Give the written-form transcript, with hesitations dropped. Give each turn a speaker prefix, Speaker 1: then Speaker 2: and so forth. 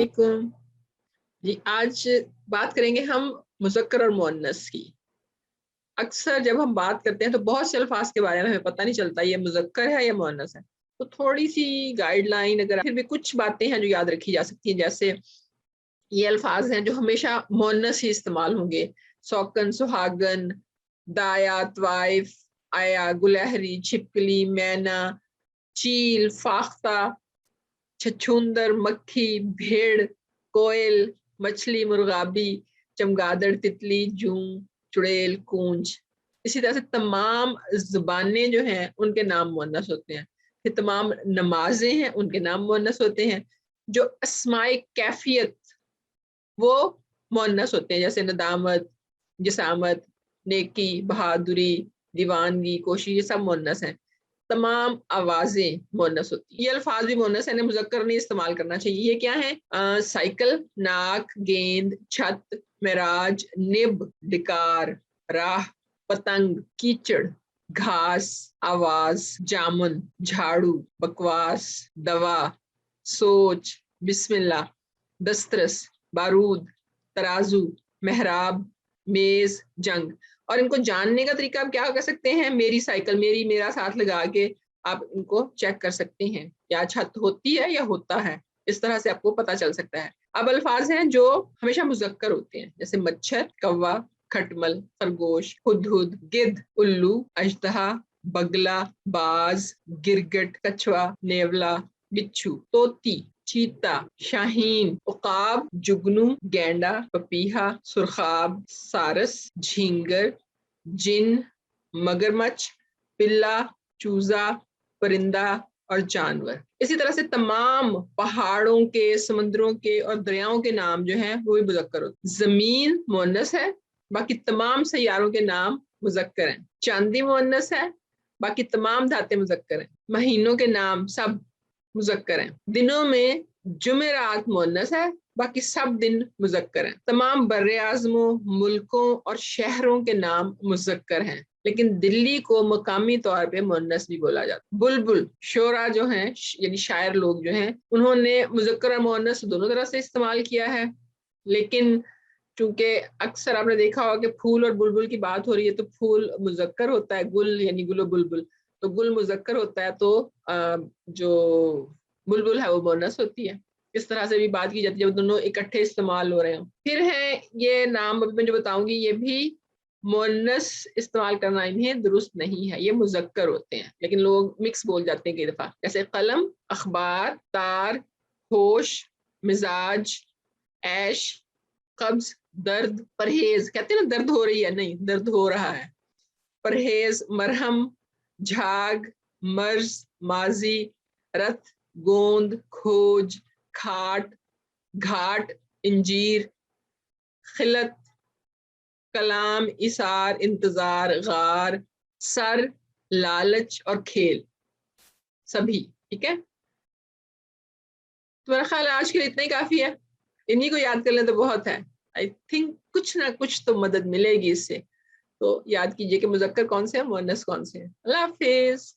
Speaker 1: वालेकुम जी। आज बात करेंगे हम मुज़क्कर और मुअन्नस की। अक्सर जब हम बात करते हैं तो बहुत से अल्फाज के बारे में हमें पता नहीं चलता ये मुज़क्कर है या मुअन्नस है। तो थोड़ी सी गाइडलाइन, अगर फिर भी कुछ बातें हैं जो याद रखी जा सकती हैं, जैसे ये अल्फाज हैं जो हमेशा मुअन्नस ही इस्तेमाल होंगे। सौकन, सुहागन, दाया, त्वाइफ, आया, गुलहरी, छिपकली, मैना, चील, फाख्ता, छछूंदर, मक्खी, भेड़, कोयल, मछली, मुर्गाबी, चमगादड़, तितली, जूं, चुड़ैल, कूंज। इसी तरह से तमाम जुबानें जो हैं उनके नाम मुअन्नस होते हैं। फिर तमाम नमाजें हैं उनके नाम मुअन्नस होते हैं। जो अस्माए कैफियत वो मुअन्नस होते हैं, जैसे नदामत, जिसामत, नेकी, बहादुरी, दीवानगी, कोशिश, ये सब मुअन्नस हैं। तमाम आवाजें मुअन्नस होती हैं। ये अल्फाज भी मुअन्नस है, मुज़क्कर नहीं इस्तेमाल करना चाहिए। ये क्या है? साइकिल, नाक, गेंद, छत, मिराज, निब, डिकार, राह, पतंग, कीचड़, घास, आवाज, जामुन, झाड़ू, बकवास, दवा, सोच, बिस्मिल्लाह, दस्तरस, बारूद, तराजू, मेहराब, मेज, जंग। और इनको जानने का तरीका आप क्या कर सकते हैं? मेरी साइकिल, मेरा साथ लगा के आप इनको चेक कर सकते हैं, क्या छत होती है या होता है। इस तरह से आपको पता चल सकता है। अब अल्फाज हैं जो हमेशा मुज़क्कर होते हैं, जैसे मच्छर, कौवा, खटमल, खरगोश, हुदहुद, गिद्ध, उल्लू, अजदहा, बगला, बाज, गिरगिट, कछुआ, नेवला, बिच्छू, तोती, चीता, शाहीन, उकाब, जुगनू, गैंडा, पपीहा, सुरखाब, सारस, झींगर, जिन, मगरमच्छ, पिल्ला, चूजा, परिंदा और जानवर। इसी तरह से तमाम पहाड़ों के, समुद्रों के और दरियाओं के नाम जो हैं वो भी मुज़क्कर होते हैं। जमीन मुअन्नस है, बाकी तमाम सैयारों के नाम मुज़क्कर हैं। चांदी मुअन्नस है, बाकी तमाम धातें मुज़क्कर हैं। महीनों के नाम सब मुज़क्कर हैं। दिनों में जुमेरात मुअन्नस है, बाकी सब दिन मुज़क्कर हैं। तमाम बर्रे आज़मों, मुल्कों और शहरों के नाम मुज़क्कर हैं, लेकिन दिल्ली को मकामी तौर पे मुअन्नस भी बोला जाता है। बुलबुल, शोरा जो हैं यानी शायर लोग जो हैं, उन्होंने मुज़क्कर और मुअन्नस दोनों तरह से इस्तेमाल किया है। लेकिन चूंकि अक्सर आपने देखा होगा कि फूल और बुलबुल की बात हो रही है तो फूल मुज़क्कर होता है, गुल यानी गुल बुलबुल, तो गुल मुज़क्कर होता है, तो जो बुलबुल है वो मुअन्नस होती है। इस तरह से भी बात की जाती है जब दोनों इकट्ठे इस्तेमाल हो रहे हो। फिर है ये नाम, अभी मैं जो बताऊंगी ये भी मुअन्नस इस्तेमाल करना इन्हें दुरुस्त नहीं है, ये मुज़क्कर होते हैं, लेकिन लोग मिक्स बोल जाते हैं कई दफा, जैसे कलम, अखबार, तार, होश, मिजाज, ऐश, कब्ज, दर्द, परहेज, कहते हैं ना दर्द हो रही है, नहीं दर्द हो रहा है, परहेज, मरहम, झाग, मर्ज, माजी, रथ, गोंद, खोज, खाट, घाट, इंजीर, खिलत, कलाम, इसार, इंतजार, गार, सर, लालच और खेल, सभी। ठीक है, तो मेरा ख्याल है आज के लिए इतना ही काफी है। इन्हीं को याद कर लें तो बहुत है। आई थिंक कुछ ना कुछ तो मदद मिलेगी इससे। तो याद कीजिए कि मुज़क्कर कौन से हैं, मुअन्नस कौन से हैं। अल्लाह हाफिज।